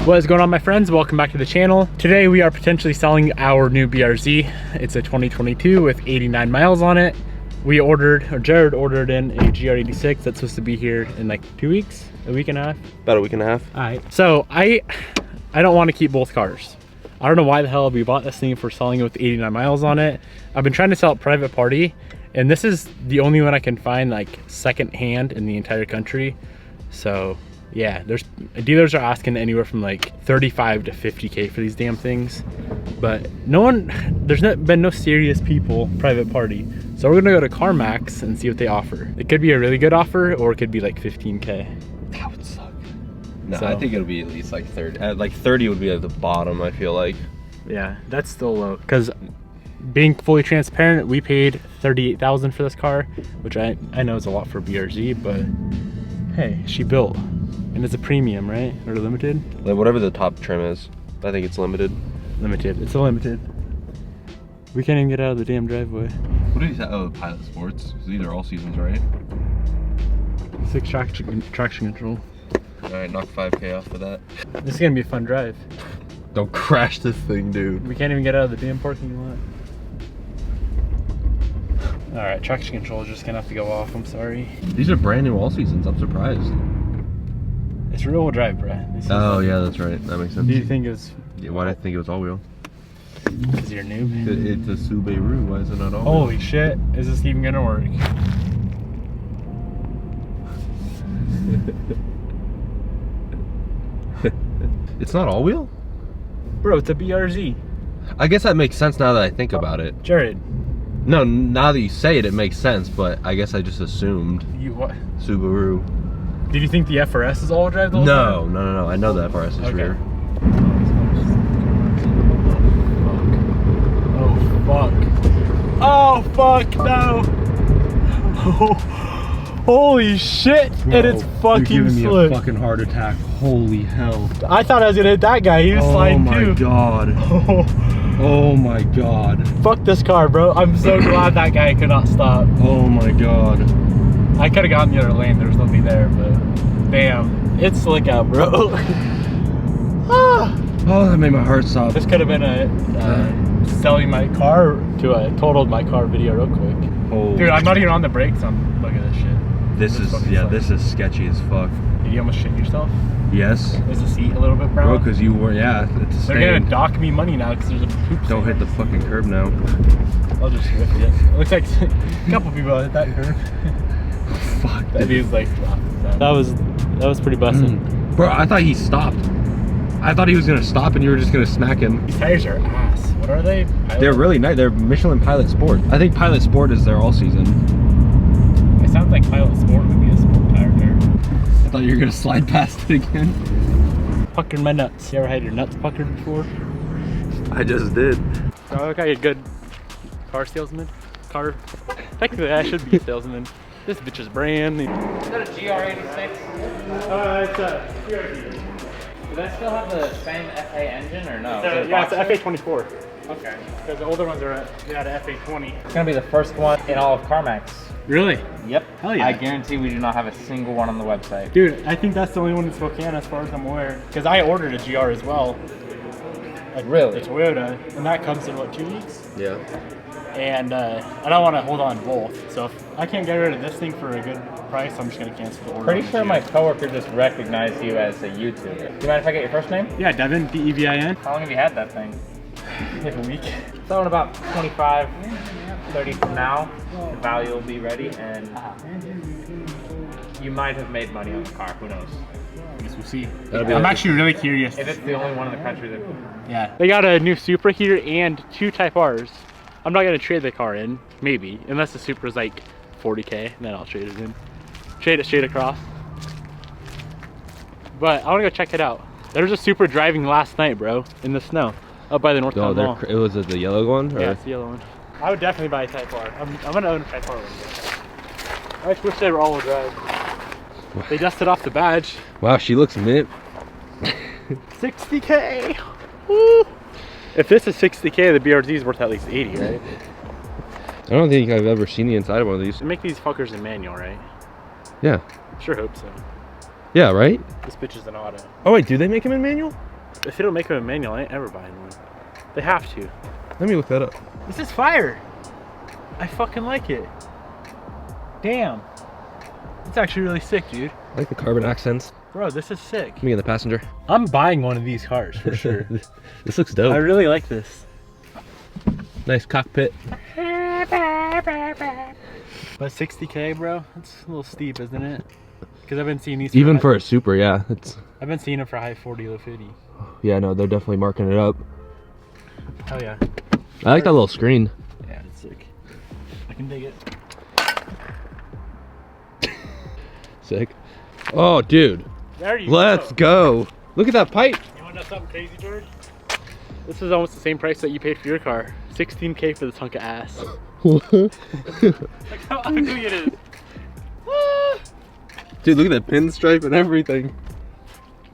What is going on, my friends? Welcome back to the channel. Today we are potentially selling our new BRZ. It's a 2022 with 89 miles on it. We ordered, or Jared ordered in a GR86 that's supposed to be here in like 2 weeks, a week and a half. About a week and a half. All right. So I don't want to keep both cars. I don't know why the hell we bought this thing if we're selling it with 89 miles on it. I've been trying to sell it private party, and this is the only one I can find like second hand in the entire country. So yeah, dealers are asking anywhere from like 35 to 50K for these damn things, but there's been no serious people private party. So we're gonna go to CarMax and see what they offer. It could be a really good offer, or it could be like 15K. That would suck. No, So, I think it'll be at least like 30. Like 30 would be at the bottom, I feel like. yeah, that's still low. Because being fully transparent, we paid $38,000 for this car, which I know is a lot for BRZ, but hey, she built. And it's a premium, right? Or limited? Like whatever the top trim is. I think it's limited. Limited. It's a limited. We can't even get out of the damn driveway. What did you say? Oh, Pilot Sports. These are all seasons, right? 6 traction control. Alright, knock 5K off of that. This is gonna be a fun drive. Don't crash this thing, dude. We can't even get out of the damn parking lot. Alright, traction control is just gonna have to go off. I'm sorry. These are brand new all seasons. I'm surprised. It's rear wheel drive, bro. Oh, yeah, that's right. That makes sense. Do you think it was? Yeah, why did I think it was all wheel? Because you're a noob. It's a Subaru. Why is it not all wheel? Holy shit. Is this even gonna work? It's not all wheel? Bro, it's a BRZ. I guess that makes sense now that I think about it. Jared. No, now that you say it, it makes sense, but I guess I just assumed You what? Subaru. Did you think the FRS is all drive the whole time? No. I know the FRS is rear. Oh fuck no! Holy shit! Bro, and it's fucking you're giving me slick. a fucking heart attack. Holy hell! I thought I was gonna hit that guy. He was sliding too. Oh my god! Oh my god! Fuck this car, bro. I'm so glad that guy could not stop. Oh my god! I could have gotten the other lane. There was nothing there, but damn, it's slick out, bro. Ah. Oh, that made my heart stop. This could have been a selling my car to a totaled my car video real quick. Holy Dude, I'm not even on the brakes. Look at this shit. This is this is sketchy as fuck. Did you almost shit yourself? Yes. Is the seat a little bit brown? Bro, because you were, yeah, it's a They're stain. gonna dock me money now because there's a poop. Don't hit the fucking curb now. I'll just whip it. It looks like a couple people hit that curb. Fuck. That dude's like, that was pretty busted. Bro, I thought he stopped. I thought he was gonna stop and you were just gonna smack him. These tires are ass. What are they? Pilot? They're really nice. They're Michelin Pilot Sport. I think Pilot Sport is their all season. It sounds like Pilot Sport would be a sport tire pair. I thought you were gonna slide past it again. Puckered my nuts. You ever had your nuts puckered before? I just did. So I look like a good car salesman. Technically I should be a salesman. This bitch is brand new. Is that a GR86? It's a BRZ. Does that still have the same FA engine or no? Yeah, it's an FA24. Okay. Because the older ones are at FA20. It's gonna be the first one in all of CarMax. Really? Yep. Hell yeah. I guarantee we do not have a single one on the website. Dude, I think that's the only one in Spokane as far as I'm aware. Because I ordered a GR as well. Like Really? the Toyota. And that comes in what, 2 weeks? Yeah. And I don't want to hold on both. So if I can't get rid of this thing for a good price, I'm just going to cancel the order. Pretty sure my coworker just recognized you as a YouTuber. Do you mind if I get your first name? Yeah, Devin, D-E-V-I-N. How long have you had that thing? Like a week. So in about 25, 30 from now, the value will be ready and you might have made money on the car. Who knows? I guess we'll see. That'll be I'm like- actually really curious. If it's the only one in the country that... Yeah. They got a new Supra here and 2 Type Rs. I'm not going to trade the car in, maybe, unless the Supra's like 40K, then I'll trade it in. Trade it straight across. But I want to go check it out. There was a Supra driving last night, bro, in the snow, up by the North Town Mall. It was the yellow one? Or? Yeah, it's the yellow one. I would definitely buy a Type R. I'm going to own a Type R one day. I just wish they were all-wheel drive. They dusted off the badge. Wow, she looks mint. 60K! Woo! If this is 60K, the BRZ is worth at least 80, right? I don't think I've ever seen the inside of one of these. They make these fuckers in manual, right? Yeah. Sure hope so. Yeah, right? This bitch is an auto. Oh wait, do they make them in manual? If they don't make them a manual, I ain't ever buying one. They have to. Let me look that up. This is fire. I fucking like it. Damn. It's actually really sick, dude. I like the carbon accents. Bro, this is sick. Me and the passenger. I'm buying one of these cars for sure. This looks dope. I really like this. Nice cockpit. But 60K, bro, that's a little steep, isn't it? Because I've been seeing these. Even for a super, yeah. I've been seeing them for high 40, low 50. Yeah, no, they're definitely marking it up. Hell yeah. I like that little screen. Yeah, it's sick. I can dig it. Sick. Oh, dude. There you Let's go. Look at that pipe. You want to know something crazy, George? This is almost the same price that you paid for your car. 16K for this hunk of ass. Look how ugly it is. Dude, look at that pinstripe and everything.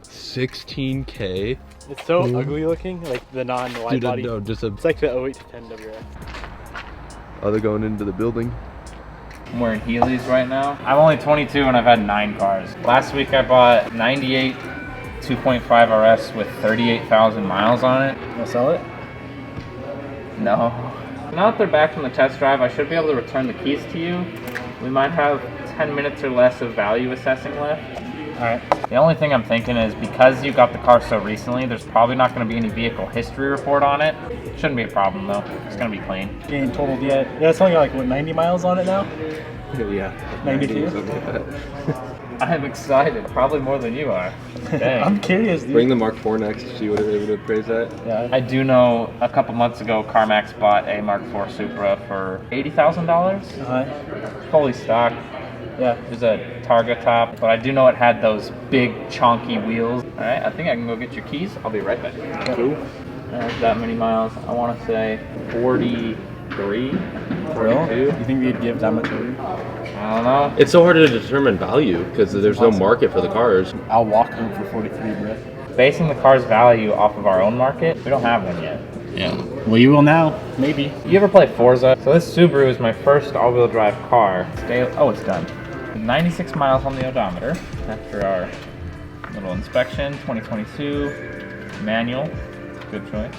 16K. It's so ugly looking, like the non-wide body. No, just a... It's like the 08 to 10 WRX. Oh, they're going into the building. I'm wearing Heelys right now. I'm only 22 and I've had 9 cars. Last week I bought 98 2.5 RS with 38,000 miles on it. Wanna sell it? No. Now that they're back from the test drive, I should be able to return the keys to you. We might have 10 minutes or less of value assessing left. Alright. The only thing I'm thinking is because you got the car so recently, there's probably not going to be any vehicle history report on it. Shouldn't be a problem though. It's going to be clean. You ain't totaled yet. Yeah, it's only got like, what, 90 miles on it now? Yeah. 92? I'm excited. Probably more than you are. Dang. I'm curious, dude. Bring the Mark IV next to see what they would appraise that. Yeah. I do know a couple months ago, CarMax bought a Mark IV Supra for $80,000. Fully stock. Yeah. There's a Targa top, but I do know it had those big chonky wheels. All right, I think I can go get your keys. I'll be right back. Cool. That many miles. I want to say 43, 42. You think we'd give that much away? I don't know. It's so hard to determine value because there's no market for the cars. I'll walk them for 43, bro. Basing the car's value off of our own market, we don't have one yet. Yeah. Well, you will now. Maybe. You ever play Forza? So this Subaru is my first all-wheel drive car. Oh, it's done. 96 miles on the odometer after our little inspection. 2022 manual. Good choice.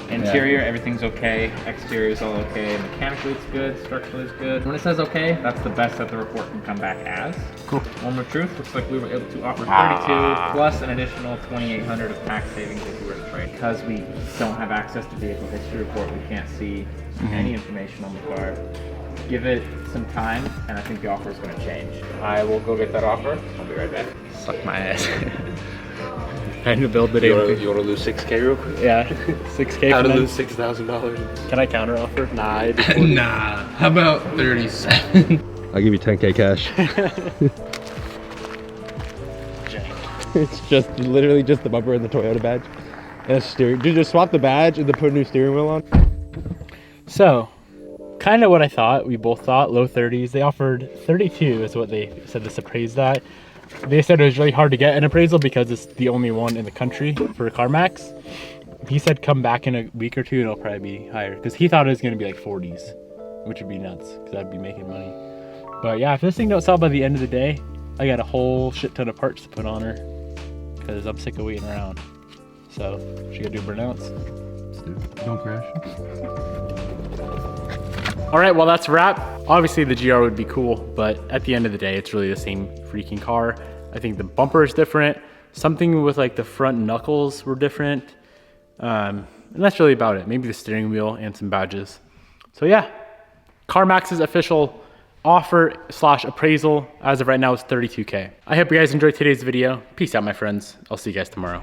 Interior, everything's okay. Exterior is all okay. Mechanically, it's good. Structurally, it's good. When it says okay, that's the best that the report can come back as. Cool. Moment of truth. Looks like we were able to offer 32 plus an additional 2,800 of tax savings if we were to trade. Because we don't have access to vehicle history report, we can't see any information on the car. Give it some time, and I think the offer is going to change. I will go get that offer. I'll be right back. Suck my ass. Trying to build the day. You want to lose 6K real quick? Yeah, 6K. How to for lose $6,000? Can I counter offer? Nah, I do 40. Nah. How about 37? I'll give you 10K cash. It's just literally just the bumper and the Toyota badge and a steering. Dude, just swap the badge and then put a new steering wheel on. So, kind of what I thought. We both thought low 30s. They offered 32 is what they said this appraised at. They said it was really hard to get an appraisal because it's the only one in the country for CarMax. He said come back in a week or two and it'll probably be higher because he thought it was going to be like 40s, which would be nuts because I'd be making money. But yeah, if this thing don't sell by the end of the day, I got a whole shit ton of parts to put on her because I'm sick of waiting around. So she got to do burnouts. Don't crash. All right, well, that's a wrap. Obviously the GR would be cool, but at the end of the day, it's really the same freaking car. I think the bumper is different. Something with like the front knuckles were different. And that's really about it. Maybe the steering wheel and some badges. So yeah, CarMax's official offer / appraisal as of right now is 32K. I hope you guys enjoyed today's video. Peace out, my friends. I'll see you guys tomorrow.